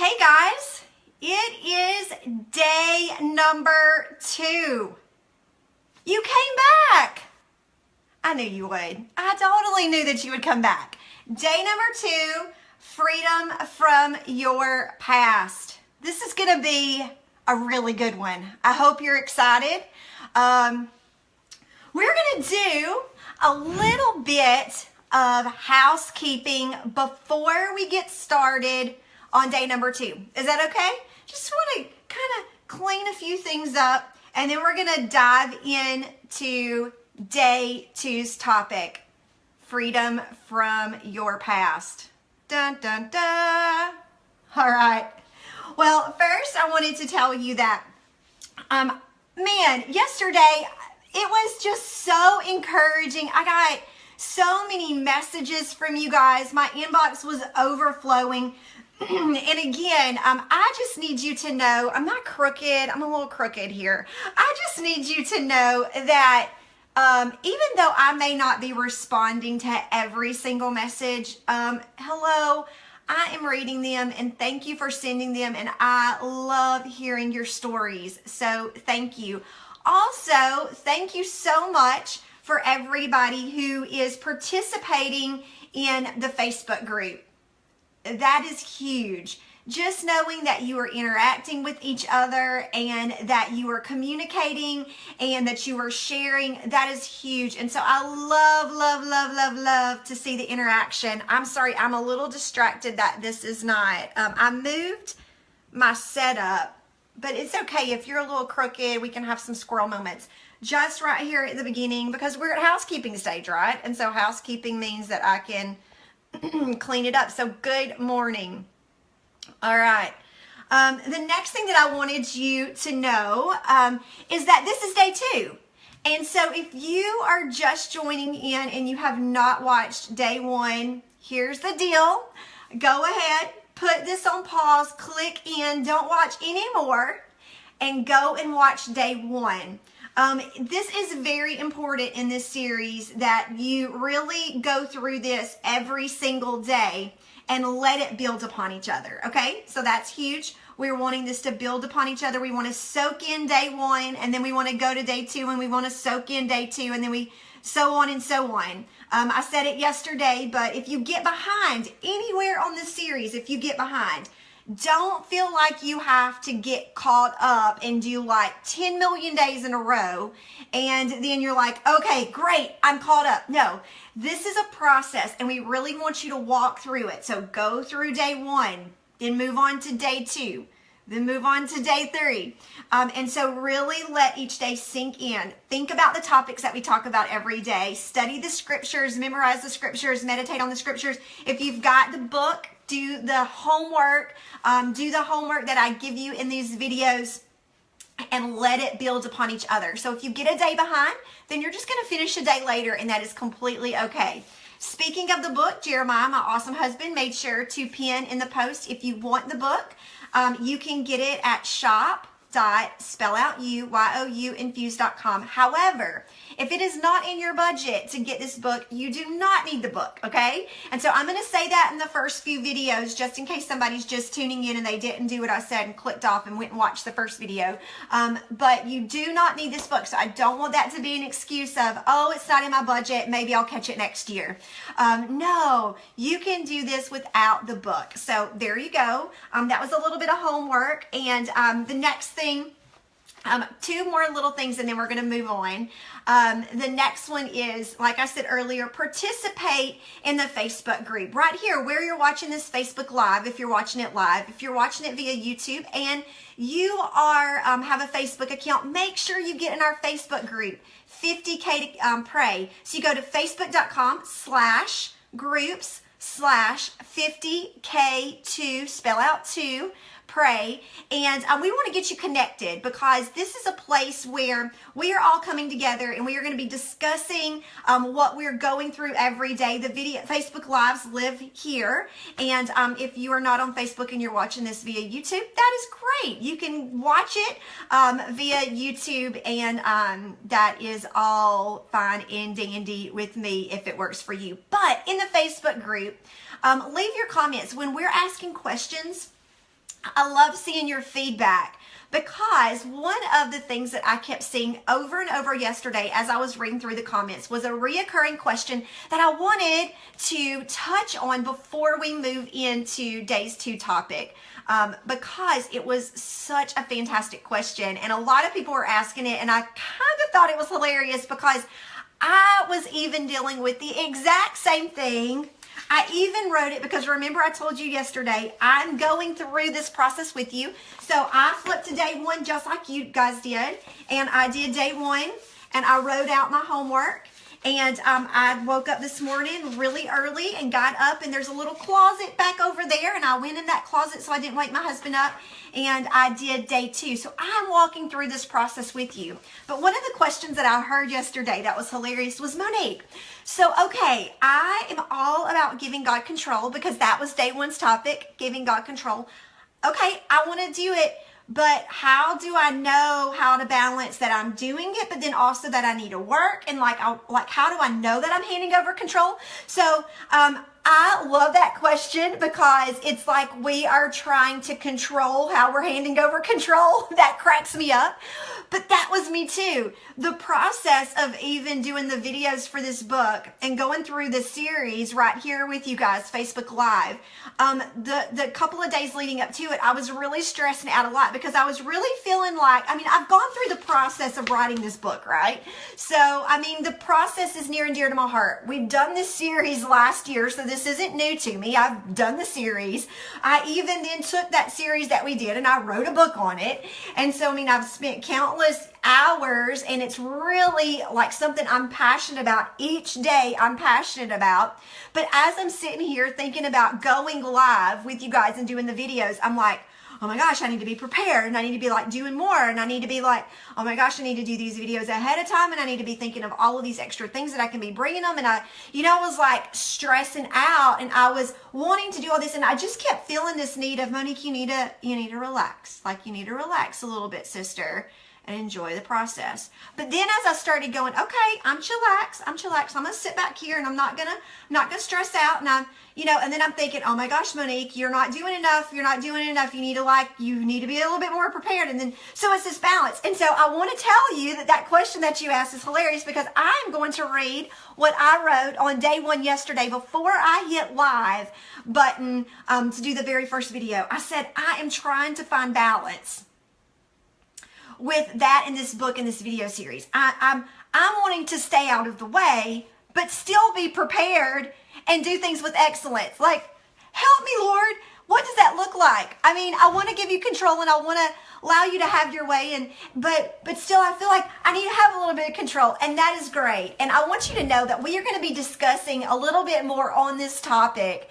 Hey guys, it is day number 2. You came back. I knew you would. I totally knew that you would come back. Day number 2, freedom from your past. This is going to be a really good one. I hope you're excited. We're going to do a little bit of housekeeping before we get started on day number 2. Is that okay? Just want to kind of clean a few things up, and then we're going to dive into day 2's topic, freedom from your past. Dun, dun, dun. All right. Well, first I wanted to tell you that, yesterday it was just so encouraging. I got so many messages from you guys. My inbox was overflowing. And again, I just need you to know, I'm not crooked. I'm a little crooked here. I just need you to know that even though I may not be responding to every single message, hello, I am reading them and thank you for sending them. And I love hearing your stories. So thank you. Also, thank you so much for everybody who is participating in the Facebook group. That is huge. Just knowing that you are interacting with each other and that you are communicating and that you are sharing, that is huge. And so I love to see the interaction. I'm sorry, I'm a little distracted that this is not, I moved my setup, but it's okay. If you're a little crooked, we can have some squirrel moments. Just right here at the beginning, because we're at housekeeping stage, right? And so housekeeping means that I can clean it up. So good morning. All right. The next thing that I wanted you to know is that this is day 2. And so if you are just joining in and you have not watched day 1, here's the deal. Go ahead, put this on pause, click in, don't watch anymore, and go and watch day 1. This is very important in this series that you really go through this every single day and let it build upon each other, okay? So that's huge. We're wanting this to build upon each other. We want to soak in day 1, and then we want to go to day 2, and we want to soak in day 2, and then we so on and so on. I said it yesterday, but if you get behind anywhere on this series, if you get behind, don't feel like you have to get caught up and do like 10 million days in a row and then you're like, okay, great, I'm caught up. No, this is a process and we really want you to walk through it. So go through day 1, then move on to day 2, then move on to day 3. And so really let each day sink in. Think about the topics that we talk about every day. Study the scriptures, memorize the scriptures, meditate on the scriptures. If you've got the book, do the homework. Do the homework that I give you in these videos and let it build upon each other. So if you get a day behind, then you're just going to finish a day later, and that is completely okay. Speaking of the book, Jeremiah, my awesome husband, made sure to pin in the post. If you want the book, you can get it at shop.spelloutyou.infuse.com. However, if it is not in your budget to get this book, you do not need the book, okay? And so I'm going to say that in the first few videos just in case somebody's just tuning in and they didn't do what I said and clicked off and went and watched the first video. But you do not need this book, so I don't want that to be an excuse of, oh, it's not in my budget, maybe I'll catch it next year. No, you can do this without the book. So there you go. That was a little bit of homework, and the next thing, 2 more little things and then we're going to move on. The next one is, like I said earlier, participate in the Facebook group. Right here where you're watching this Facebook Live, if you're watching it live, if you're watching it via YouTube, and you are have a Facebook account, make sure you get in our Facebook group, 50K to pray. So you go to facebook.com/groups/50K2, spell out 2, pray, and we want to get you connected because this is a place where we are all coming together and we are going to be discussing what we're going through every day. The Facebook Lives live here, and if you are not on Facebook and you're watching this via YouTube, that is great. You can watch it via YouTube, and that is all fine and dandy with me if it works for you. But in the Facebook group, leave your comments. When we're asking questions, I love seeing your feedback, because one of the things that I kept seeing over and over yesterday as I was reading through the comments was a reoccurring question that I wanted to touch on before we move into Days 2 topic, because it was such a fantastic question and a lot of people were asking it, and I kind of thought it was hilarious because I was even dealing with the exact same thing. I even wrote it because remember I told you yesterday, I'm going through this process with you. So I flipped to day 1 just like you guys did. And I did day 1 and I wrote out my homework. And I woke up this morning really early and got up, and there's a little closet back over there, and I went in that closet so I didn't wake my husband up, and I did day 2. So I'm walking through this process with you. But one of the questions that I heard yesterday that was hilarious was, Monique, so okay, I am all about giving God control because that was day 1's topic, giving God control. Okay, I want to do it. But how do I know how to balance that I'm doing it, but then also that I need to work? And how do I know that I'm handing over control? So I love that question because it's like we are trying to control how we're handing over control. That cracks me up. But that was me too. The process of even doing the videos for this book and going through the series right here with you guys, Facebook Live, the couple of days leading up to it, I was really stressing out a lot because I was really feeling like, I've gone through the process of writing this book, right? So, the process is near and dear to my heart. We've done this series last year, so this isn't new to me. I've done the series. I even then took that series that we did and I wrote a book on it. And so, I've spent countless hours, and it's really like something I'm passionate about. Each day I'm passionate about. But as I'm sitting here thinking about going live with you guys and doing the videos, I'm like, oh my gosh, I need to be prepared, and I need to be like doing more, and I need to be like, oh my gosh, I need to do these videos ahead of time, and I need to be thinking of all of these extra things that I can be bringing them. And I was like stressing out, and I was wanting to do all this, and I just kept feeling this need of, Monique, you need to relax. Like, you need to relax a little bit, sister, and enjoy the process. But then as I started going, okay, I'm chillax. I'm gonna sit back here, and I'm not gonna stress out. And and then I'm thinking, oh my gosh, Monique, you're not doing enough. You need to be a little bit more prepared. And then, so it's this balance. And so I want to tell you that question that you asked is hilarious, because I'm going to read what I wrote on day 1 yesterday before I hit live button to do the very first video. I said, I am trying to find balance with that in this book, in this video series. I'm wanting to stay out of the way, but still be prepared and do things with excellence. Like, help me, Lord. What does that look like? I want to give you control, and I want to allow you to have your way, but still I feel like I need to have a little bit of control, and that is great. And I want you to know that we are going to be discussing a little bit more on this topic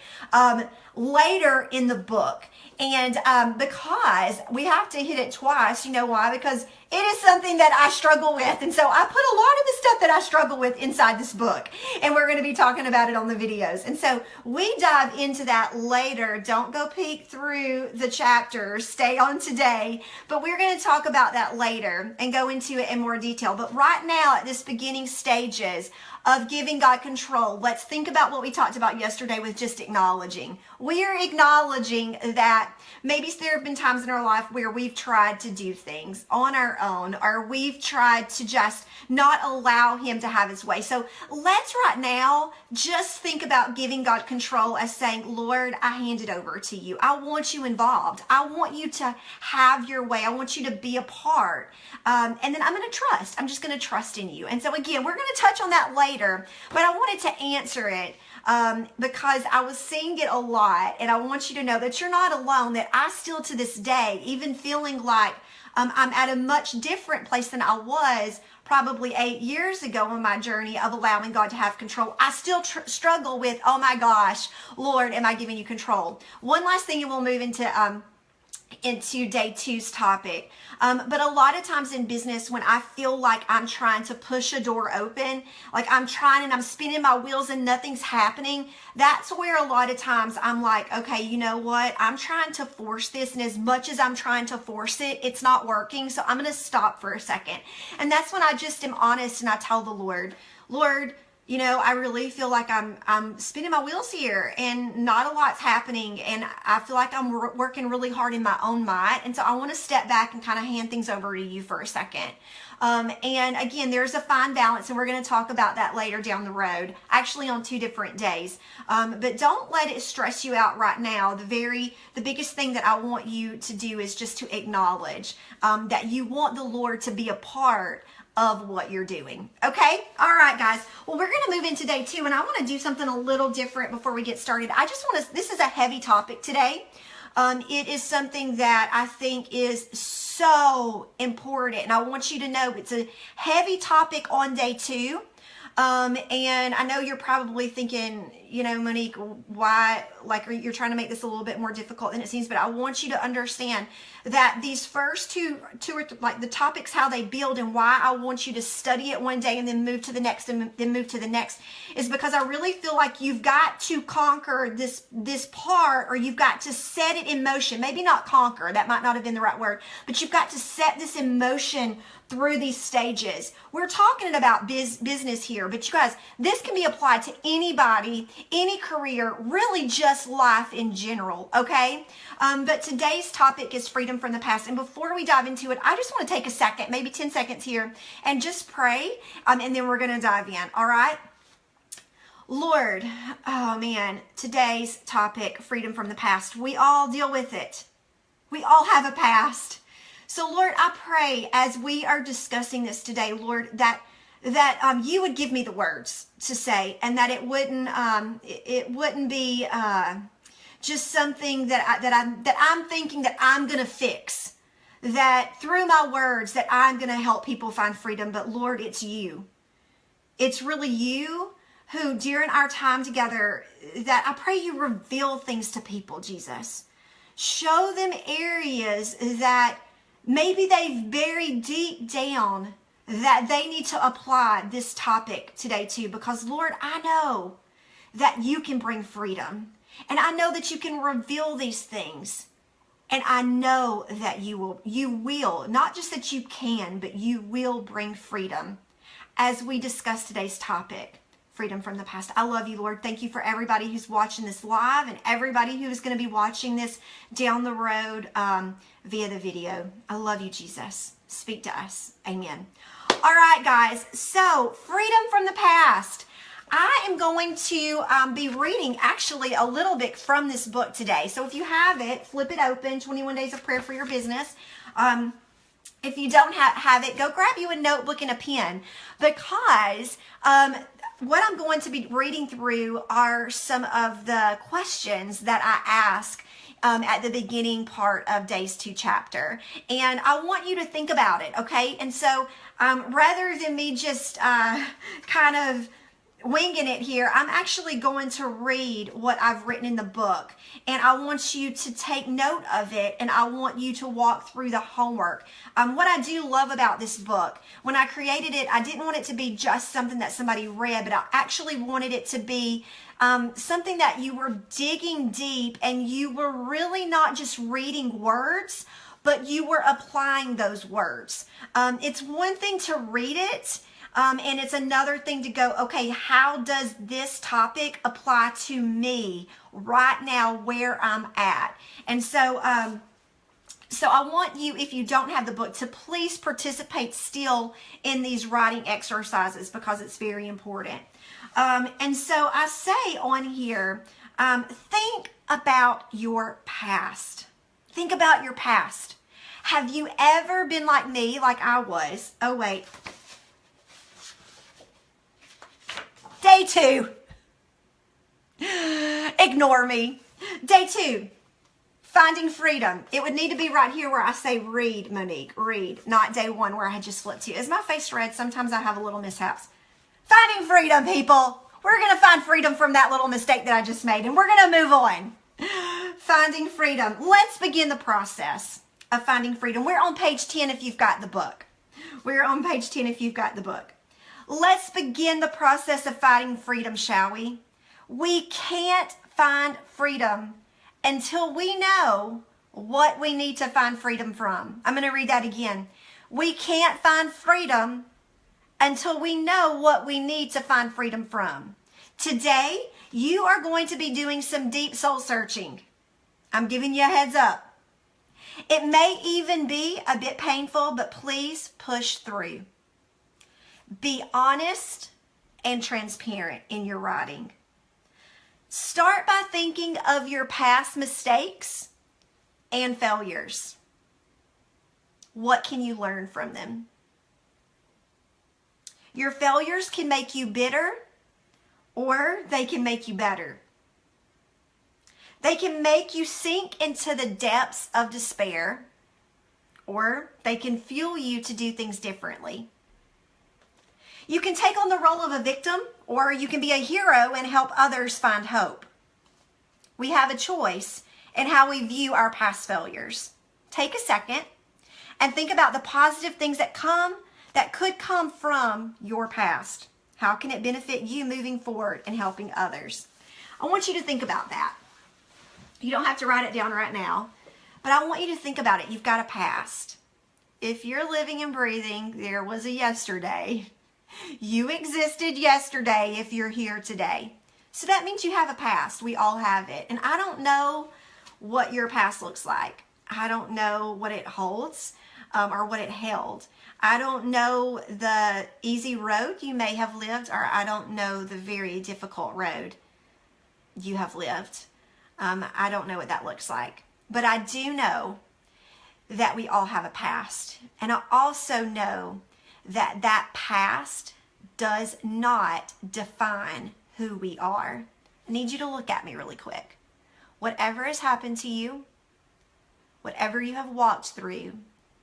later in the book. And because we have to hit it twice, you know why? Because it is something that I struggle with. And so I put a lot of the stuff that I struggle with inside this book. And we're going to be talking about it on the videos. And so we dive into that later. Don't go peek through the chapters. Stay on today. But we're going to talk about that later and go into it in more detail. But right now, at this beginning stages of giving God control, let's think about what we talked about yesterday with just acknowledging. We are acknowledging that maybe there have been times in our life where we've tried to do things on our own, or we've tried to just not allow Him to have His way. So let's right now just think about giving God control as saying, Lord, I hand it over to you. I want you involved. I want you to have your way. I want you to be a part. And then I'm going to trust. I'm just going to trust in you. And so again, we're going to touch on that later, but I wanted to answer it because I was seeing it a lot, and I want you to know that you're not alone, that I still to this day, even feeling like I'm at a much different place than I was probably 8 years ago on my journey of allowing God to have control. I still struggle with, oh my gosh, Lord, am I giving you control? One last thing, and we'll move into day 2's topic. But a lot of times in business, when I feel like I'm trying to push a door open, like I'm trying and I'm spinning my wheels and nothing's happening, that's where a lot of times I'm like, okay, you know what? I'm trying to force this, and as much as I'm trying to force it, it's not working. So I'm going to stop for a second. And that's when I just am honest and I tell the Lord, you know, I really feel like I'm spinning my wheels here and not a lot's happening. And I feel like I'm working really hard in my own might. And so I want to step back and kind of hand things over to you for a second. And again, there's a fine balance, and we're going to talk about that later down the road, actually on 2 different days. But don't let it stress you out right now. The biggest thing that I want you to do is just to acknowledge that you want the Lord to be a part of what you're doing. Okay? All right, guys. Well, we're going to move into day 2, and I want to do something a little different before we get started. This is a heavy topic today. It is something that I think is so important, and I want you to know it's a heavy topic on day 2. And I know you're probably thinking, you know, Monique, why, like, you're trying to make this a little bit more difficult than it seems, but I want you to understand that these first two or like the topics, how they build, and why I want you to study it one day and then move to the next and then move to the next, is because I really feel like you've got to conquer this part, or you've got to set it in motion. Maybe not conquer, that might not have been the right word, but you've got to set this in motion through these stages. We're talking about business here, but you guys, this can be applied to anybody, any career, really just life in general, okay? But today's topic is freedom from the past. And before we dive into it, I just want to take a second, maybe 10 seconds here, and just pray, and then we're going to dive in, all right? Lord, oh man, today's topic, freedom from the past. We all deal with it. We all have a past. So Lord, I pray as we are discussing this today, Lord, that you would give me the words to say, and that it wouldn't be just something that I'm thinking that I'm gonna fix. That through my words that I'm gonna help people find freedom. But Lord, it's you. It's really you who, during our time together, that I pray you reveal things to people, Jesus. Show them areas that maybe they've buried deep down that they need to apply this topic today too. Because Lord, I know that you can bring freedom. And I know that you can reveal these things. And I know that you will, not just that you can, but you will bring freedom as we discuss today's topic, freedom from the past. I love you, Lord. Thank you for everybody who's watching this live and everybody who is going to be watching this down the road via the video. I love you, Jesus. Speak to us. Amen. All right, guys. So, freedom from the past. I am going to be reading actually a little bit from this book today. So if you have it, flip it open, 21 Days of Prayer for Your Business. If you don't have it, go grab you a notebook and a pen, because what I'm going to be reading through are some of the questions that I ask at the beginning part of Days 2 chapter. And I want you to think about it, okay? And so rather than me just kind of winging it here, I'm actually going to read what I've written in the book, and I want you to take note of it, and I want you to walk through the homework. What I do love about this book, when I created it, I didn't want it to be just something that somebody read, but I actually wanted it to be something that you were digging deep, and you were really not just reading words, but you were applying those words. It's one thing to read it, and it's another thing to go, okay, how does this topic apply to me right now where I'm at? And so, so I want you, if you don't have the book, to please participate still in these writing exercises, because it's very important. And so I say on here, think about your past. Think about your past. Have you ever been like me, like I was? Oh, wait. Day 2. Ignore me. Day 2. Finding freedom. It would need to be right here where I say read, Monique. Read. Not day 1 where I had just flipped to. Is my face red? Sometimes I have a little mishaps. Finding freedom, people. We're going to find freedom from that little mistake that I just made, and we're going to move on. Finding freedom. Let's begin the process of finding freedom. We're on page 10 if you've got the book. We're on page 10 if you've got the book. Let's begin the process of finding freedom, shall we? We can't find freedom until we know what we need to find freedom from. I'm going to read that again. We can't find freedom until we know what we need to find freedom from. Today, you are going to be doing some deep soul searching. I'm giving you a heads up. It may even be a bit painful, but please push through. Be honest and transparent in your writing. Start by thinking of your past mistakes and failures. What can you learn from them? Your failures can make you bitter, or they can make you better. They can make you sink into the depths of despair, or they can fuel you to do things differently. You can take on the role of a victim, or you can be a hero and help others find hope. We have a choice in how we view our past failures. Take a second and think about the positive things that could come from your past. How can it benefit you moving forward and helping others? I want you to think about that. You don't have to write it down right now, but I want you to think about it. You've got a past. If you're living and breathing, there was a yesterday. You existed yesterday if you're here today. So that means you have a past. We all have it. And I don't know what your past looks like. I don't know what it holds or what it held. I don't know the easy road you may have lived, or I don't know the very difficult road you have lived. I don't know what that looks like. But I do know that we all have a past. And I also know that that past does not define who we are. I need you to look at me really quick. Whatever has happened to you, whatever you have walked through,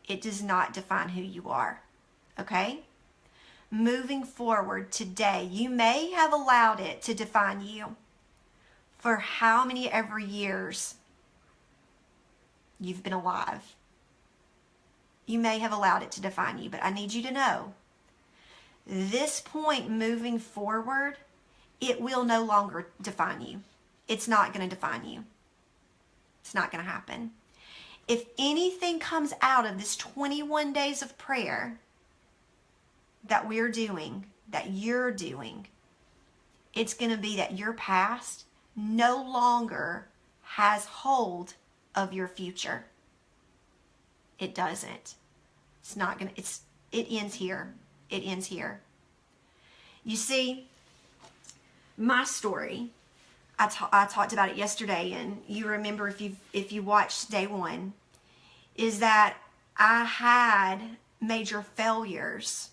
it does not define who you are. Okay? Moving forward today, you may have allowed it to define you for how many ever years you've been alive. You may have allowed it to define you, but I need you to know, this point moving forward, it will no longer define you. It's not going to define you. It's not going to happen. If anything comes out of this 21 days of prayer that we're doing, that you're doing, it's going to be that your past no longer has hold of your future. It doesn't. It's not going to, it ends here. It ends here. You see, my story, I talked about it yesterday, and you remember if you watched day one, is that I had major failures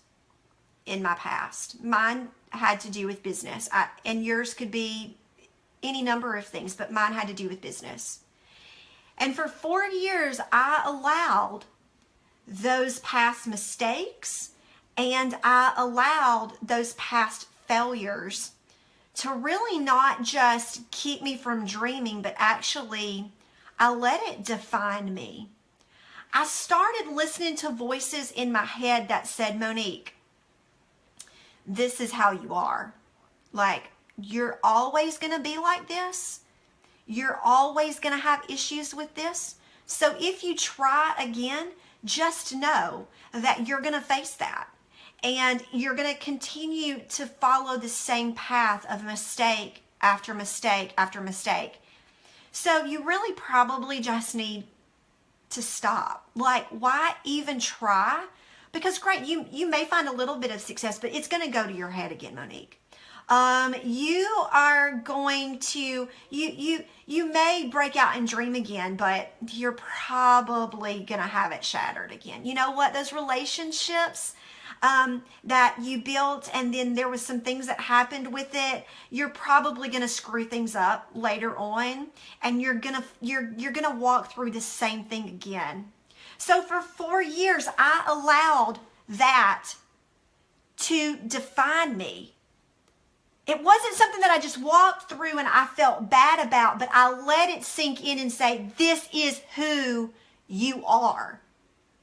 in my past. Mine had to do with business, and yours could be any number of things, but mine had to do with business. And for 4 years, I allowed those past mistakes and I allowed those past failures to really not just keep me from dreaming, but actually I let it define me. I started listening to voices in my head that said, Monique, this is how you are. Like, you're always going to be like this. You're always going to have issues with this. So if you try again, just know that you're going to face that. And you're going to continue to follow the same path of mistake after mistake after mistake. So you really probably just need to stop. Like, why even try? Because great, you may find a little bit of success, but it's going to go to your head again, Monique. You are going to, you may break out and dream again, but you're probably going to have it shattered again. You know what? Those relationships that you built, and then there was some things that happened with it, you're probably going to screw things up later on, and you're going to walk through the same thing again. So for 4 years, I allowed that to define me. It wasn't something that I just walked through and I felt bad about, but I let it sink in and say, this is who you are.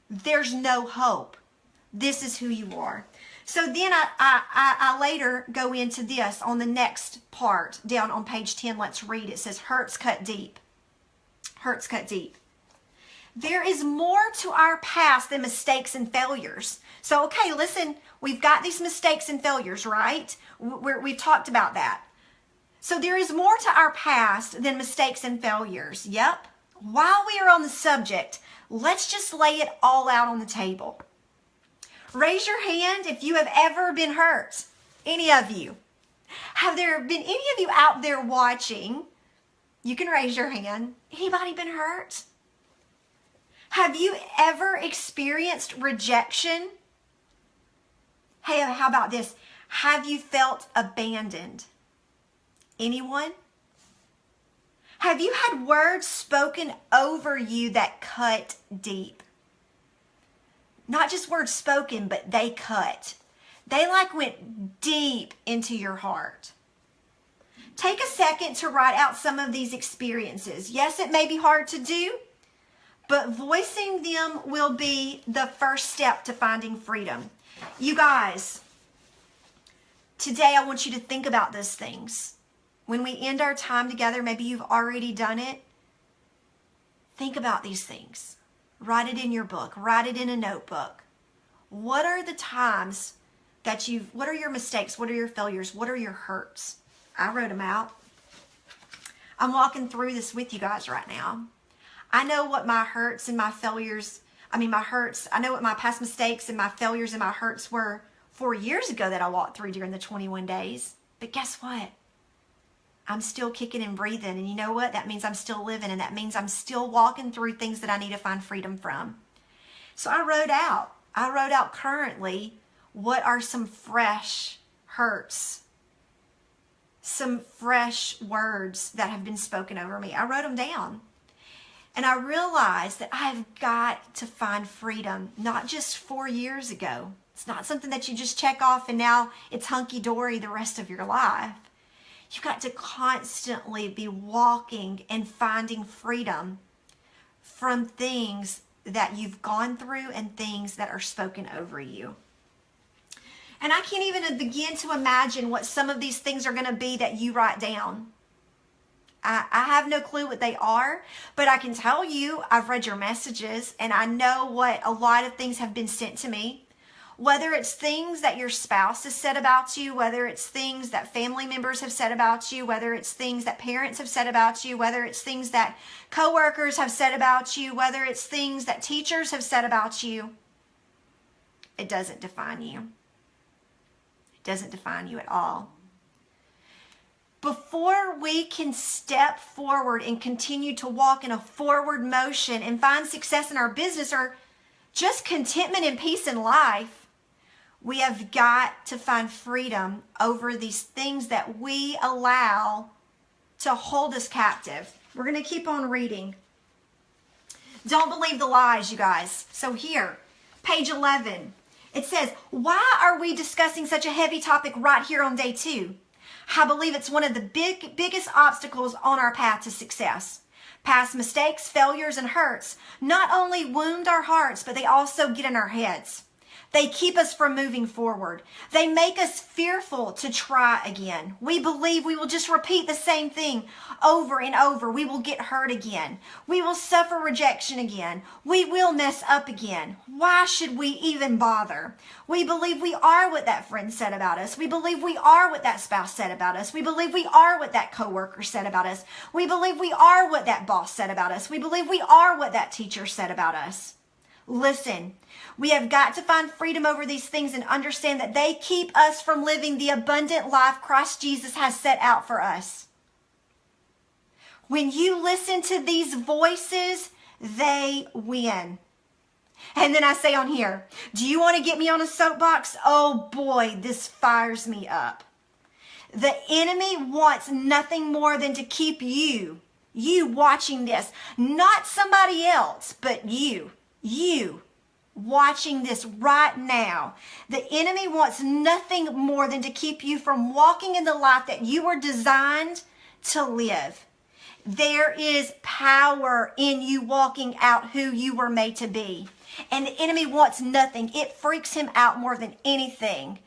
There's no hope. This is who you are. So then I later go into this on the next part down on page 10. Let's read. It says, hurts cut deep. Hurts cut deep. There is more to our past than mistakes and failures. So, okay, listen, we've got these mistakes and failures, right? We've talked about that. So there is more to our past than mistakes and failures. Yep. While we are on the subject, let's just lay it all out on the table. Raise your hand if you have ever been hurt. Any of you. Have there been any of you out there watching? You can raise your hand. Anybody been hurt? Have you ever experienced rejection? Hey, how about this? Have you felt abandoned? Anyone? Have you had words spoken over you that cut deep? Not just words spoken, but they cut. They like went deep into your heart. Take a second to write out some of these experiences. Yes, it may be hard to do, but voicing them will be the first step to finding freedom. You guys, today I want you to think about those things. When we end our time together, maybe you've already done it. Think about these things. Write it in your book. Write it in a notebook. What are the times that what are your mistakes? What are your failures? What are your hurts? I wrote them out. I'm walking through this with you guys right now. I know what my hurts and my failures, I know what my past mistakes and my failures and my hurts were 4 years ago that I walked through during the 21 days. But guess what? I'm still kicking and breathing. And you know what? That means I'm still living. And that means I'm still walking through things that I need to find freedom from. So I wrote out currently, what are some fresh hurts? Some fresh words that have been spoken over me. I wrote them down. And I realized that I've got to find freedom, not just 4 years ago. It's not something that you just check off and now it's hunky-dory the rest of your life. You've got to constantly be walking and finding freedom from things that you've gone through and things that are spoken over you. And I can't even begin to imagine what some of these things are going to be that you write down. I have no clue what they are, but I can tell you I've read your messages and I know what a lot of things have been sent to me. Whether it's things that your spouse has said about you, whether it's things that family members have said about you, whether it's things that parents have said about you, whether it's things that coworkers have said about you, whether it's things that teachers have said about you, it doesn't define you. It doesn't define you at all. Before we can step forward and continue to walk in a forward motion and find success in our business or just contentment and peace in life, we have got to find freedom over these things that we allow to hold us captive. We're going to keep on reading. Don't believe the lies, you guys. So here, page 11, it says, why are we discussing such a heavy topic right here on day 2? I believe it's one of the biggest obstacles on our path to success. Past mistakes, failures, and hurts not only wound our hearts, but they also get in our heads. They keep us from moving forward. They make us fearful to try again. We believe we will just repeat the same thing over and over. We will get hurt again. We will suffer rejection again. We will mess up again. Why should we even bother? We believe we are what that friend said about us. We believe we are what that spouse said about us. We believe we are what that coworker said about us. We believe we are what that boss said about us. We believe we are what that teacher said about us. Listen, we have got to find freedom over these things and understand that they keep us from living the abundant life Christ Jesus has set out for us. When you listen to these voices, they win. And then I say on here, do you want to get me on a soapbox? Oh boy, this fires me up. The enemy wants nothing more than to keep you watching this, not somebody else, but you watching this right now. The enemy wants nothing more than to keep you from walking in the life that you were designed to live. There is power in you walking out who you were made to be. And the enemy wants nothing. It freaks him out more than anything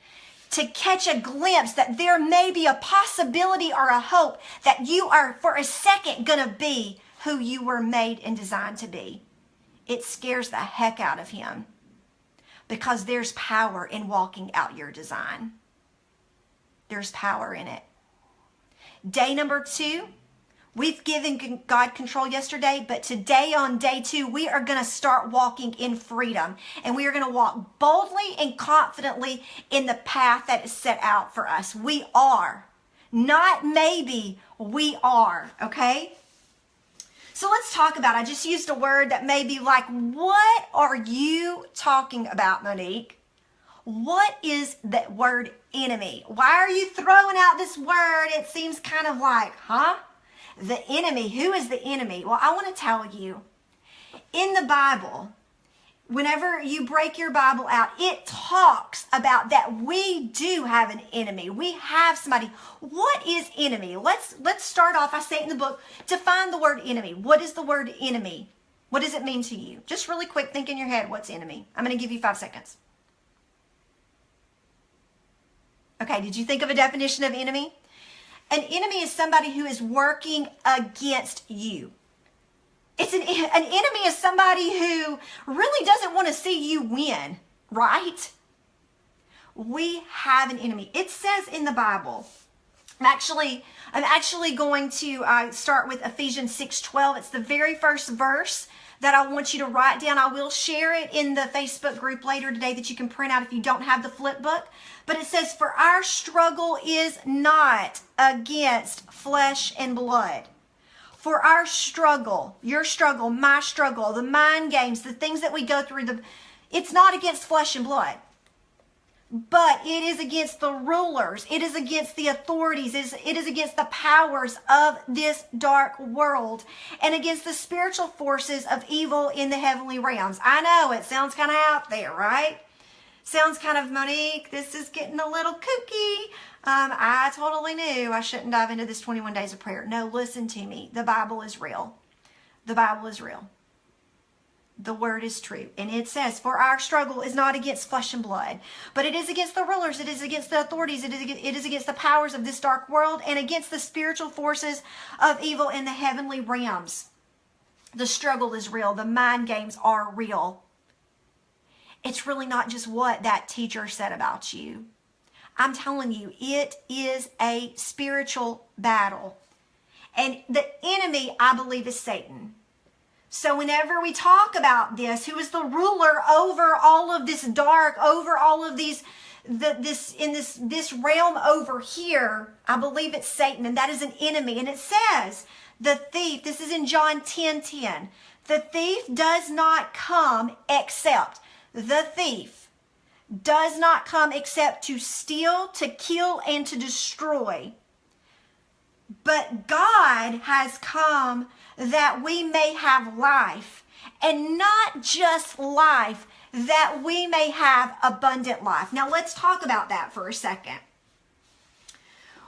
to catch a glimpse that there may be a possibility or a hope that you are for a second going to be who you were made and designed to be. it scares the heck out of him, because there's power in walking out your design. There's power in it. Day number 2, we've given God control yesterday, but today on day 2, we are going to start walking in freedom. And we are going to walk boldly and confidently in the path that is set out for us. We are. Not maybe, we are. Okay? So let's talk about, I just used a word that may be like, what are you talking about, Monique? What is that word enemy? Why are you throwing out this word? It seems kind of like, huh? The enemy. Who is the enemy? Well, I want to tell you, in the Bible, whenever you break your Bible out, it talks about that we do have an enemy. We have somebody. What is enemy? Let's start off. I say it in the book. Define the word enemy. What is the word enemy? What does it mean to you? Just really quick, think in your head, what's enemy? I'm going to give you 5 seconds. Okay, did you think of a definition of enemy? An enemy is somebody who is working against you. An enemy is somebody who really doesn't want to see you win, right? We have an enemy. It says in the Bible, I'm actually going to start with Ephesians 6:12. It's the very first verse that I want you to write down. I will share it in the Facebook group later today that you can print out if you don't have the flip book. But it says, for our struggle is not against flesh and blood. For our struggle, your struggle, my struggle, the mind games, the things that we go through, it's not against flesh and blood. But it is against the rulers. It is against the authorities. It is against the powers of this dark world and against the spiritual forces of evil in the heavenly realms. I know it sounds kind of out there, right? Sounds kind of, Monique, this is getting a little kooky. I totally knew I shouldn't dive into this 21 days of prayer. No, listen to me. The Bible is real. The Bible is real. The word is true. And it says, for our struggle is not against flesh and blood, but it is against the rulers. It is against the authorities. It is against the powers of this dark world and against the spiritual forces of evil in the heavenly realms. The struggle is real. The mind games are real. It's really not just what that teacher said about you. I'm telling you, it is a spiritual battle. And the enemy, I believe, is Satan. So whenever we talk about this, who is the ruler over all of this dark, over all of these, this realm over here, I believe it's Satan, and that is an enemy. And it says, the thief, this is in John 10:10, the thief does not come except, the thief does not come except to steal, to kill, and to destroy. But God has come that we may have life, and not just life, that we may have abundant life. Now let's talk about that for a second.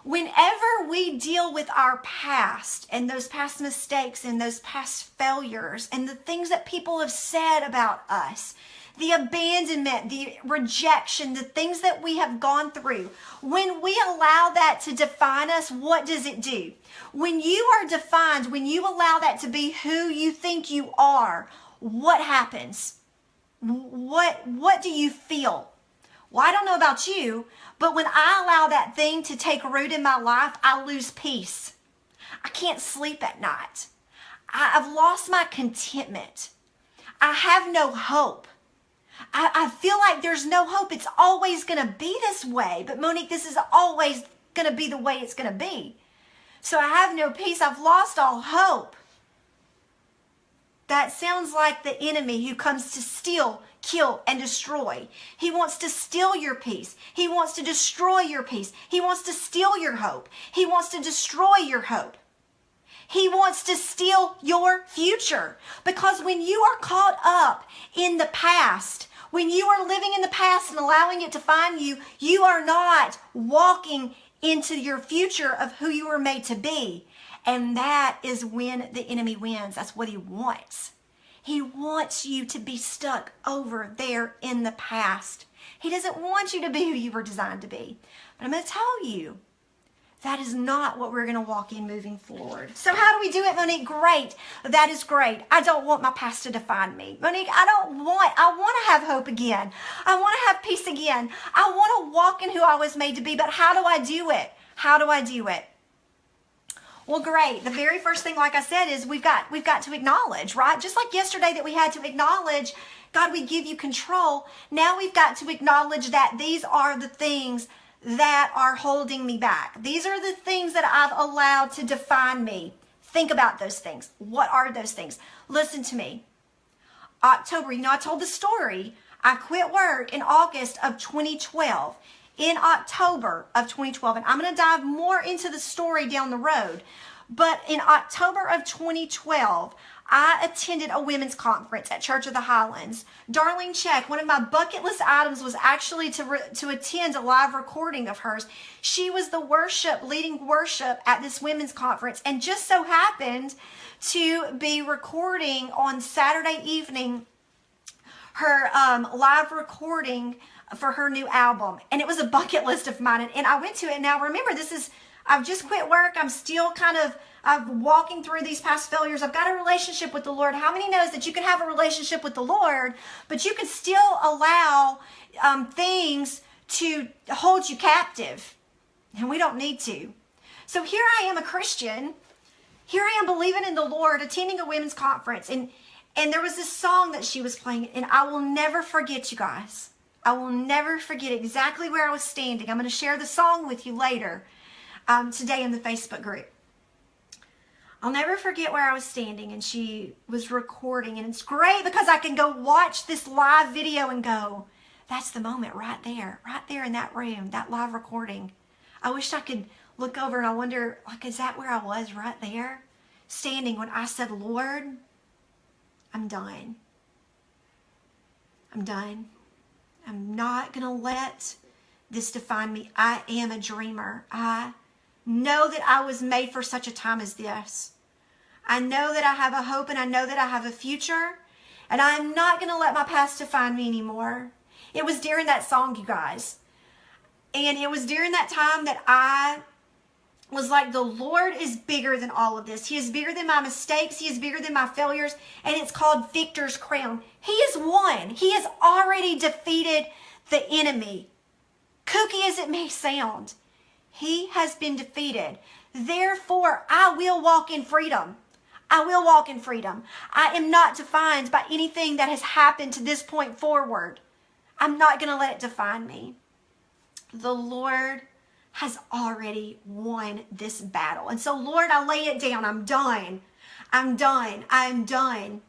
Whenever we deal with our past and those past mistakes and those past failures and the things that people have said about us, the abandonment, the rejection, the things that we have gone through, when we allow that to define us, what does it do? When you are defined, when you allow that to be who you think you are, what happens? What do you feel? Well, I don't know about you, but when I allow that thing to take root in my life, I lose peace. I can't sleep at night. I've lost my contentment. I have no hope. I feel like there's no hope. It's always going to be this way. But Monique, this is always going to be the way it's going to be. So I have no peace. I've lost all hope. That sounds like the enemy who comes to steal, kill, and destroy. He wants to steal your peace. He wants to destroy your peace. He wants to steal your hope. He wants to destroy your hope. He wants to steal your future. Because when you are caught up in the past, when you are living in the past and allowing it to find you, you are not walking into your future of who you were made to be. And that is when the enemy wins. That's what he wants. He wants you to be stuck over there in the past. He doesn't want you to be who you were designed to be. But I'm going to tell you, That is not what we're going to walk in moving forward. So how do we do it, Monique? Great. That is great. I don't want my past to define me. Monique, I want to have hope again. I want to have peace again. I want to walk in who I was made to be, but how do I do it? How do I do it? Well, great. The very first thing, like I said, is we've got to acknowledge, right? Just like yesterday that we had to acknowledge, God, we give you control. Now we've got to acknowledge that these are the things that are holding me back. These are the things that I've allowed to define me. Think about those things. What are those things? Listen to me. October, I told the story. I quit work in August of 2012. In October of 2012, and I'm going to dive more into the story down the road, but in October of 2012, I attended a women's conference at Church of the Highlands. Darlene Check, one of my bucket list items was actually to attend a live recording of hers. She was the leading worship at this women's conference, and just so happened to be recording on Saturday evening her live recording for her new album. And it was a bucket list of mine. And I went to it. Now remember, I've just quit work. I'm still I'm walking through these past failures. I've got a relationship with the Lord. How many knows that you can have a relationship with the Lord, but you can still allow things to hold you captive? And we don't need to. So here I am, a Christian. Here I am believing in the Lord, attending a women's conference. And there was this song that she was playing. And I will never forget, you guys. I will never forget exactly where I was standing. I'm going to share the song with you later today in the Facebook group. I'll never forget where I was standing, and she was recording, and it's great because I can go watch this live video and go, that's the moment right there in that room, that live recording. I wish I could look over and I wonder, is that where I was right there? Standing when I said, Lord, I'm done. I'm done. I'm not going to let this define me. I am a dreamer. I know that I was made for such a time as this. I know that I have a hope, and I know that I have a future, and I'm not going to let my past define me anymore. It was during that song, you guys. And it was during that time that I was like, the Lord is bigger than all of this. He is bigger than my mistakes. He is bigger than my failures. And it's called Victor's Crown. He has won. He has already defeated the enemy. Kooky as it may sound, he has been defeated. Therefore, I will walk in freedom. I will walk in freedom. I am not defined by anything that has happened to this point forward. I'm not going to let it define me. The Lord has already won this battle. And so, Lord, I lay it down. I'm done. I'm done. I'm done.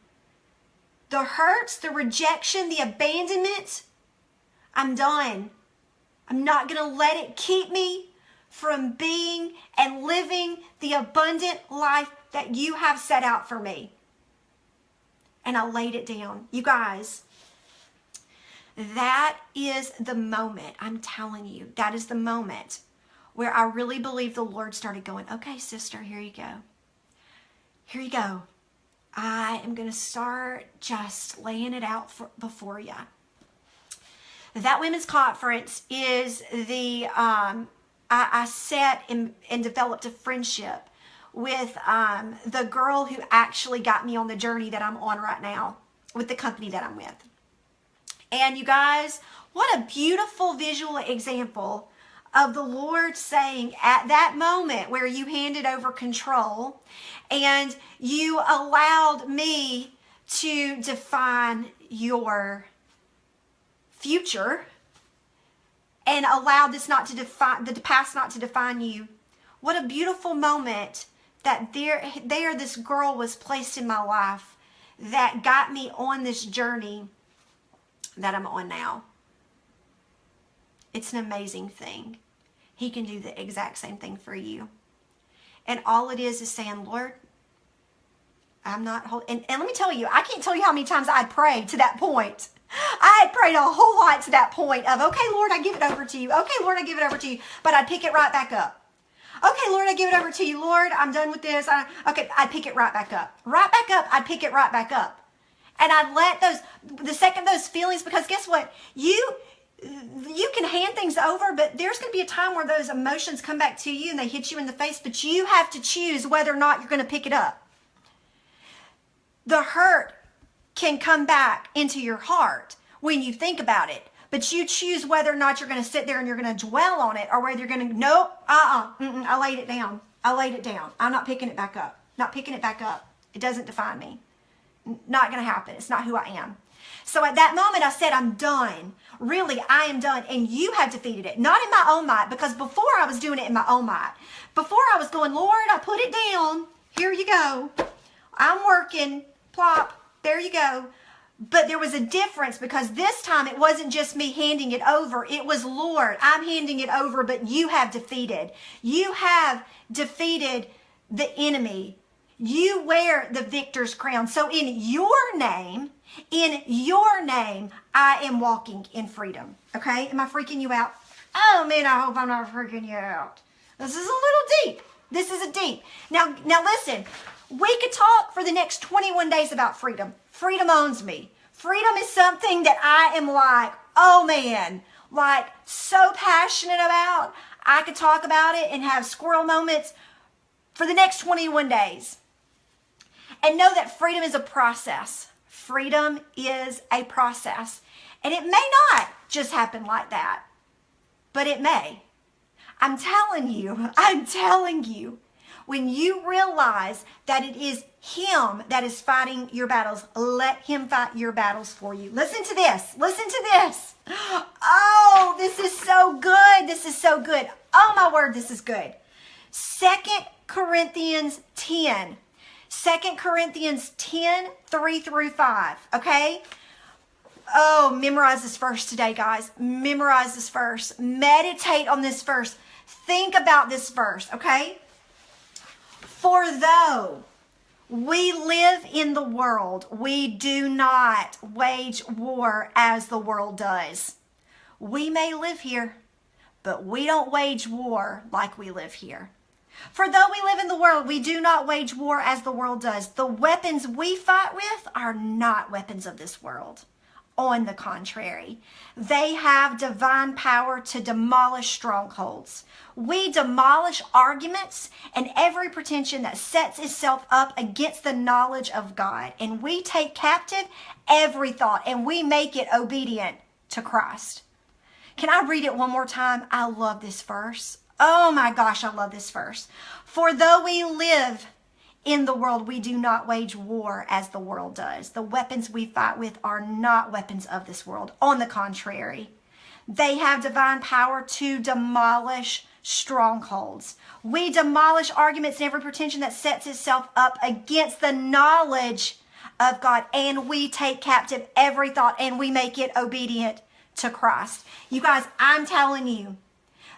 The hurts, the rejection, the abandonment, I'm done. I'm not going to let it keep me from being and living the abundant life that you have set out for me. And I laid it down. You guys, that is the moment, I'm telling you, that is the moment where I really believe the Lord started going, okay, sister, here you go. Here you go. I am going to start just laying it out before you. That women's conference is I set and developed a friendship with the girl who actually got me on the journey that I'm on right now with the company that I'm with. And you guys, what a beautiful visual example of the Lord saying at that moment where you handed over control and you allowed me to define your future and allowed this not to define the past, not to define you. What a beautiful moment that this girl was placed in my life that got me on this journey that I'm on now. It's an amazing thing. He can do the exact same thing for you. And all it is saying, Lord, I'm not holding. And let me tell you, I can't tell you how many times I prayed to that point. I had prayed a whole lot to that point of, okay, Lord, I give it over to you. Okay, Lord, I give it over to you. But I'd pick it right back up. Okay, Lord, I give it over to you. Lord, I'm done with this. Okay, I'd pick it right back up. Right back up, I'd pick it right back up. And I'd let the second those feelings, because guess what? you can hand things over, but there's going to be a time where those emotions come back to you and they hit you in the face, but you have to choose whether or not you're going to pick it up. The hurt can come back into your heart when you think about it, but you choose whether or not you're going to sit there and you're going to dwell on it, or whether you're going to, nope, I laid it down. I laid it down. I'm not picking it back up. Not picking it back up. It doesn't define me. Not going to happen. It's not who I am. So at that moment, I said, I'm done. Really, I am done. And you have defeated it. Not in my own might, because before I was doing it in my own might. Before I was going, Lord, I put it down. Here you go. I'm working. Plop. There you go. But there was a difference, because this time it wasn't just me handing it over. It was, Lord, I'm handing it over, but you have defeated. You have defeated the enemy. You wear the victor's crown. So in your name, I am walking in freedom. Okay? Am I freaking you out? Oh man, I hope I'm not freaking you out. This is a little deep. This is a deep. Now listen, we could talk for the next 21 days about freedom. Freedom owns me. Freedom is something that I am like, oh man, like so passionate about. I could talk about it and have squirrel moments for the next 21 days. And know that freedom is a process. Freedom is a process. And it may not just happen like that, but it may. I'm telling you, when you realize that it is Him that is fighting your battles, let Him fight your battles for you. Listen to this. Listen to this. Oh, this is so good. This is so good. Oh my word, this is good. 2 Corinthians 10. 2 Corinthians 10, 3 through 5, okay? Oh, memorize this verse today, guys. Memorize this verse. Meditate on this verse. Think about this verse, okay? For though we live in the world, we do not wage war as the world does. We may live here, but we don't wage war like we live here. For though we live in the world, we do not wage war as the world does. The weapons we fight with are not weapons of this world. On the contrary, they have divine power to demolish strongholds. We demolish arguments and every pretension that sets itself up against the knowledge of God. And we take captive every thought and we make it obedient to Christ. Can I read it one more time? I love this verse. Oh my gosh, I love this verse. For though we live in the world, we do not wage war as the world does. The weapons we fight with are not weapons of this world. On the contrary, they have divine power to demolish strongholds. We demolish arguments and every pretension that sets itself up against the knowledge of God. And we take captive every thought and we make it obedient to Christ. You guys, I'm telling you,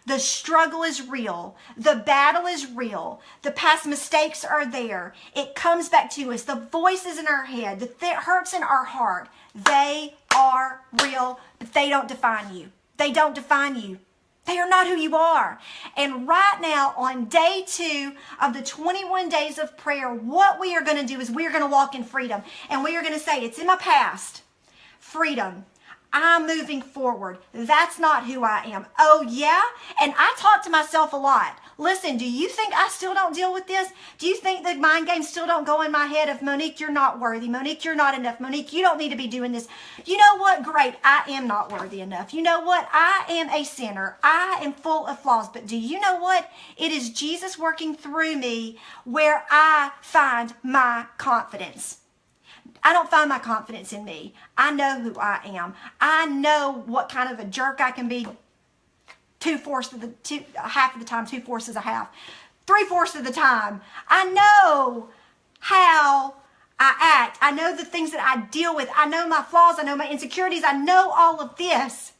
the struggle is real. The battle is real. The past mistakes are there. It comes back to us. The voices in our head, the hurts in our heart, they are real, but they don't define you. They don't define you. They are not who you are. And right now, on day 2 of the 21 days of prayer, what we are going to do is we are going to walk in freedom. And we are going to say, it's in my past. Freedom. I'm moving forward. That's not who I am. Oh, yeah? And I talk to myself a lot. Listen, do you think I still don't deal with this? Do you think the mind games still don't go in my head of, Monique, you're not worthy. Monique, you're not enough. Monique, you don't need to be doing this. You know what? Great. I am not worthy enough. You know what? I am a sinner. I am full of flaws. But do you know what? It is Jesus working through me where I find my confidence. I don't find my confidence in me. I know who I am. I know what kind of a jerk I can be half of the time, 2/4 is a half. 3/4 of the time. I know how I act. I know the things that I deal with. I know my flaws. I know my insecurities. I know all of this.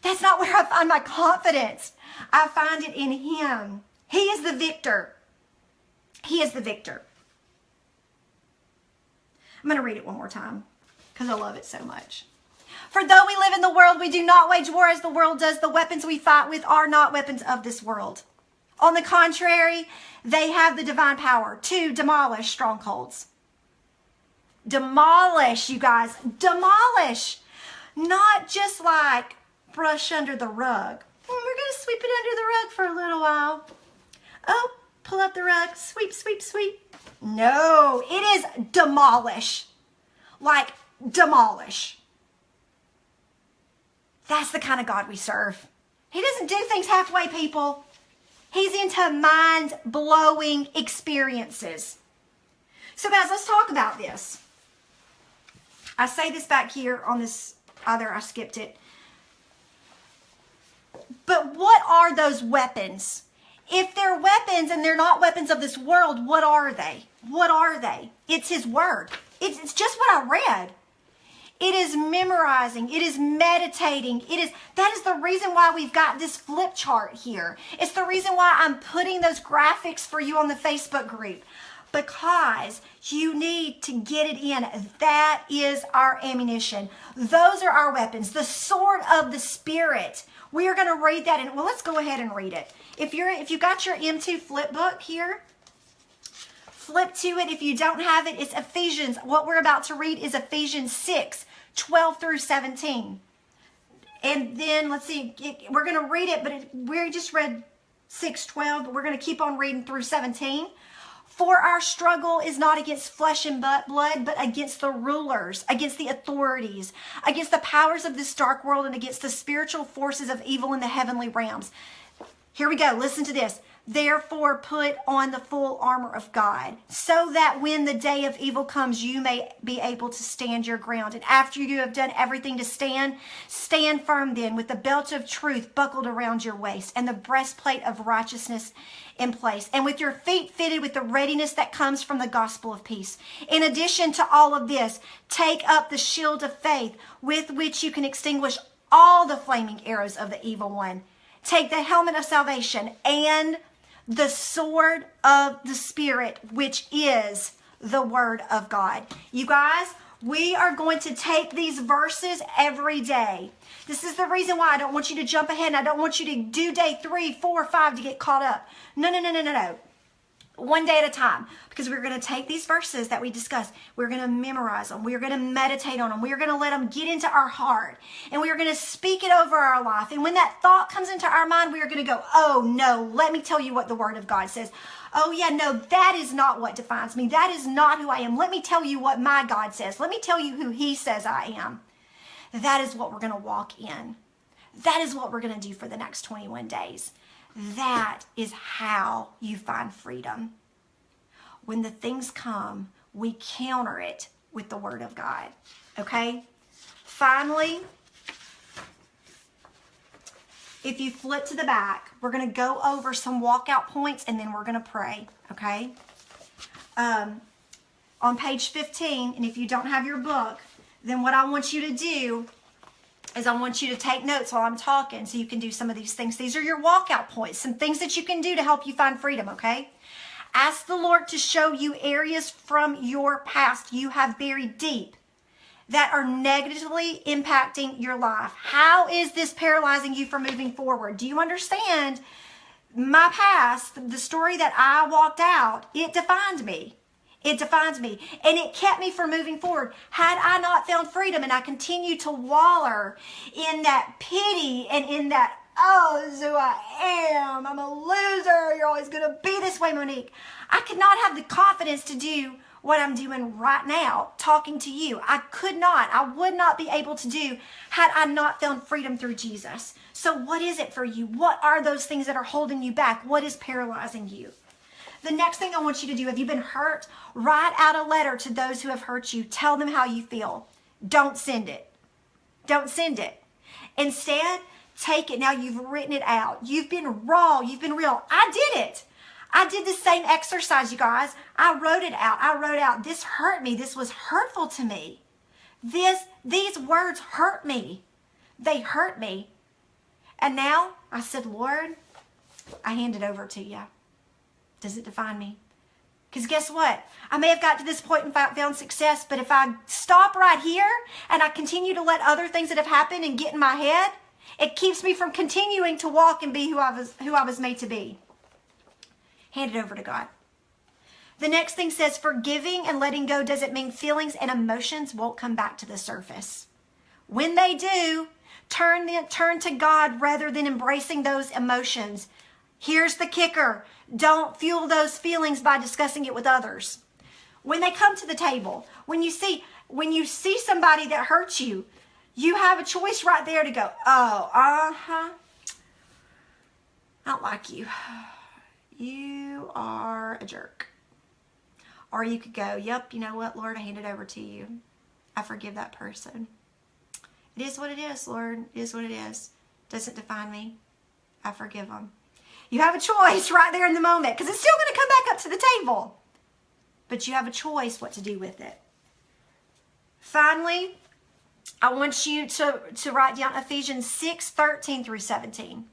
That's not where I find my confidence. I find it in Him. He is the victor. He is the victor. I'm going to read it one more time because I love it so much. For though we live in the world, we do not wage war as the world does. The weapons we fight with are not weapons of this world. On the contrary, they have the divine power to demolish strongholds. Demolish, you guys. Demolish. Not just like brush under the rug. We're going to sweep it under the rug for a little while. Oh, pull up the rug, sweep, sweep, sweep. No, it is demolish. Like demolish. That's the kind of God we serve. He doesn't do things halfway, people. He's into mind-blowing experiences. So guys, let's talk about this. I say this back here on this other, I skipped it. But what are those weapons? If they're weapons and they're not weapons of this world, what are they? What are they? It's his word. It's just what I read. It is memorizing. It is meditating. That is the reason why we've got this flip chart here. It's the reason why I'm putting those graphics for you on the Facebook group. Because you need to get it in. That is our ammunition. Those are our weapons. The sword of the Spirit. We are going to read that. Well, let's go ahead and read it. If you got your M2 flip book here, flip to it. If you don't have it, it's Ephesians. What we're about to read is Ephesians 6, 12 through 17. And then, let's see, we're going to read it, but we just read 6, 12, but we're going to keep on reading through 17. For our struggle is not against flesh and blood, but against the rulers, against the authorities, against the powers of this dark world, and against the spiritual forces of evil in the heavenly realms. Here we go. Listen to this. Therefore, put on the full armor of God, so that when the day of evil comes, you may be able to stand your ground. And after you have done everything to stand, stand firm then, with the belt of truth buckled around your waist, and the breastplate of righteousness in place, and with your feet fitted with the readiness that comes from the gospel of peace. In addition to all of this, take up the shield of faith, with which you can extinguish all the flaming arrows of the evil one. Take the helmet of salvation and the sword of the Spirit, which is the word of God. You guys, we are going to take these verses every day. This is the reason why I don't want you to jump ahead, and I don't want you to do day 3, 4, 5 to get caught up. No. One day at a time, because we're going to take these verses that we discussed. We're going to memorize them. We're going to meditate on them. We're going to let them get into our heart, and we are going to speak it over our life. And when that thought comes into our mind, we are going to go, oh no, let me tell you what the word of God says. Oh yeah, no, that is not what defines me. That is not who I am. Let me tell you what my God says. Let me tell you who he says I am. That is what we're going to walk in. That is what we're going to do for the next 21 days. That is how you find freedom. When the things come, we counter it with the word of God. Okay? Finally, if you flip to the back, we're going to go over some walkout points, and then we're going to pray. Okay? On page 15, and if you don't have your book, then what I want you to do is I want you to take notes while I'm talking so you can do some of these things. These are your walkout points, some things that you can do to help you find freedom, okay? Ask the Lord to show you areas from your past you have buried deep that are negatively impacting your life. How is this paralyzing you from moving forward? Do you understand? My past, the story that I walked out, it defined me. It defines me, and it kept me from moving forward. Had I not found freedom and I continued to waller in that pity and in that, oh, this is who I am, I'm a loser, you're always going to be this way, Monique. I could not have the confidence to do what I'm doing right now, talking to you. I would not be able to do had I not found freedom through Jesus. So what is it for you? What are those things that are holding you back? What is paralyzing you? The next thing I want you to do, if you've been hurt, write out a letter to those who have hurt you. Tell them how you feel. Don't send it. Don't send it. Instead, take it. Now you've written it out. You've been raw. You've been real. I did it. I did the same exercise, you guys. I wrote it out. I wrote out, this hurt me. This was hurtful to me. These words hurt me. They hurt me. And now I said, Lord, I hand it over to you. Does it define me? Because guess what? I may have got to this point and found success, but if I stop right here and I continue to let other things that have happened and get in my head, it keeps me from continuing to walk and be who I was made to be. Hand it over to God. The next thing says, forgiving and letting go doesn't mean feelings and emotions won't come back to the surface. When they do, Turn to God rather than embracing those emotions. Here's the kicker. Don't fuel those feelings by discussing it with others. When they come to the table, when you see somebody that hurts you, you have a choice right there to go, oh, I don't like you. You are a jerk. Or you could go, yep, you know what, Lord, I hand it over to you. I forgive that person. It is what it is, Lord. It is what it is. Doesn't define me. I forgive them. You have a choice right there in the moment, because it's still going to come back up to the table. But you have a choice what to do with it. Finally, I want you to write down Ephesians 6:13 through 17.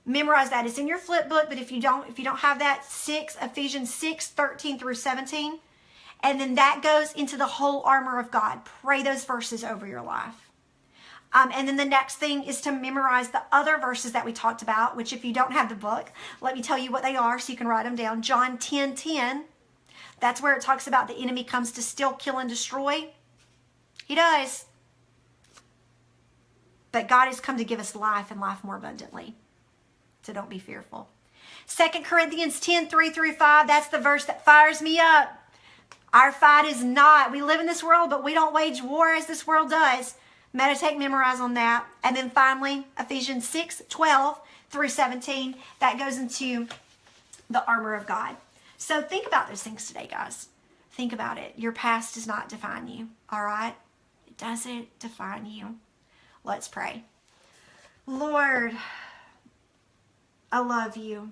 Memorize that. It's in your flip book, but if you don't have that, Ephesians 6:13 through 17. And then that goes into the whole armor of God. Pray those verses over your life. And then the next thing is to memorize the other verses that we talked about, which if you don't have the book, let me tell you what they are so you can write them down. John 10:10. That's where it talks about the enemy comes to steal, kill, and destroy. He does. But God has come to give us life and life more abundantly. So don't be fearful. 2 Corinthians 10:3 through 5. That's the verse that fires me up. Our fight is not, we live in this world, but we don't wage war as this world does. Meditate, memorize on that. And then finally, Ephesians 6:12 through 17. That goes into the armor of God. So think about those things today, guys. Think about it. Your past does not define you, all right? It doesn't define you. Let's pray. Lord, I love you.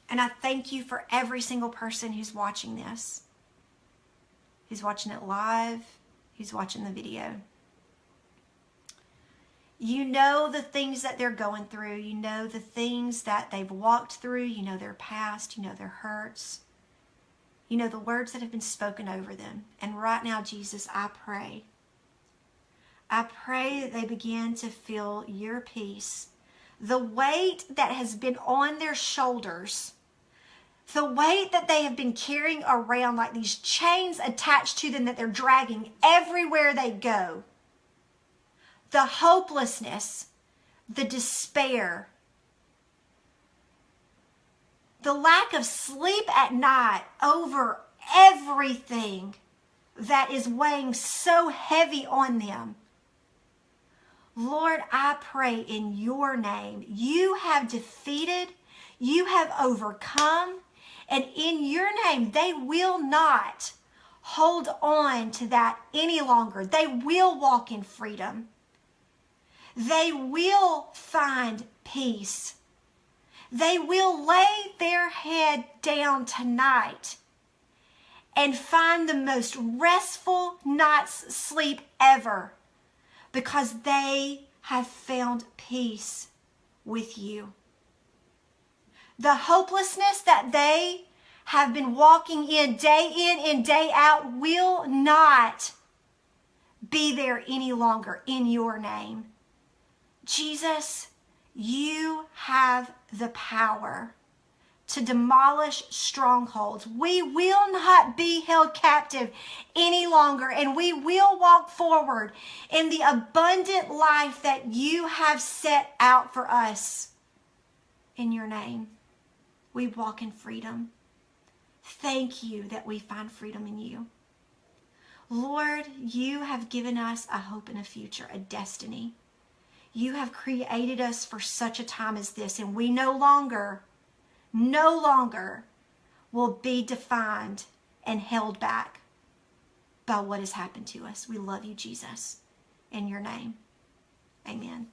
And I thank you for every single person who's watching this. Who's watching it live, who's watching the video. You know the things that they're going through. You know the things that they've walked through. You know their past. You know their hurts. You know the words that have been spoken over them. And right now, Jesus, I pray that they begin to feel your peace. The weight that has been on their shoulders, the weight that they have been carrying around like these chains attached to them that they're dragging everywhere they go. The hopelessness, the despair, the lack of sleep at night over everything that is weighing so heavy on them. Lord, I pray in your name, you have defeated, you have overcome, and in your name, they will not hold on to that any longer. They will walk in freedom. They will find peace. They will lay their head down tonight and find the most restful night's sleep ever because they have found peace with you. The hopelessness that they have been walking in and day out will not be there any longer in your name. Jesus, you have the power to demolish strongholds. We will not be held captive any longer, and we will walk forward in the abundant life that you have set out for us. In your name, we walk in freedom. Thank you that we find freedom in you. Lord, you have given us a hope and a future, a destiny. You have created us for such a time as this, and we no longer will be defined and held back by what has happened to us. We love you, Jesus. In your name, amen.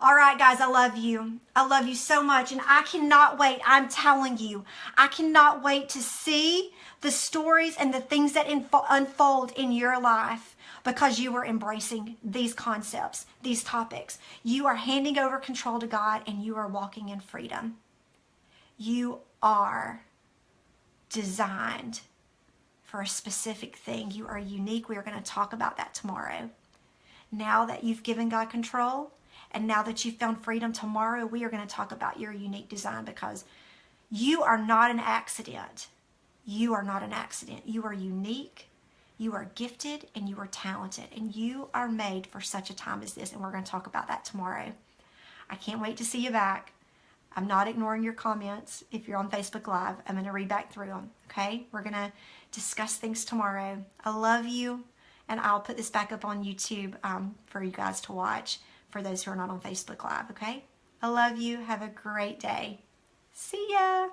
All right, guys, I love you. I love you so much, and I cannot wait. I'm telling you, I cannot wait to see the stories and the things that unfold in your life because you are embracing these concepts, these topics. You are handing over control to God, and you are walking in freedom. You are designed for a specific thing. You are unique. We are going to talk about that tomorrow. Now that you've given God control, and now that you've found freedom, tomorrow we are going to talk about your unique design because you are not an accident. You are not an accident. You are unique. You are gifted and you are talented, and you are made for such a time as this, and we're going to talk about that tomorrow. I can't wait to see you back. I'm not ignoring your comments. If you're on Facebook Live, I'm going to read back through them, okay? We're going to discuss things tomorrow. I love you, and I'll put this back up on YouTube for you guys to watch for those who are not on Facebook Live, okay? I love you. Have a great day. See ya.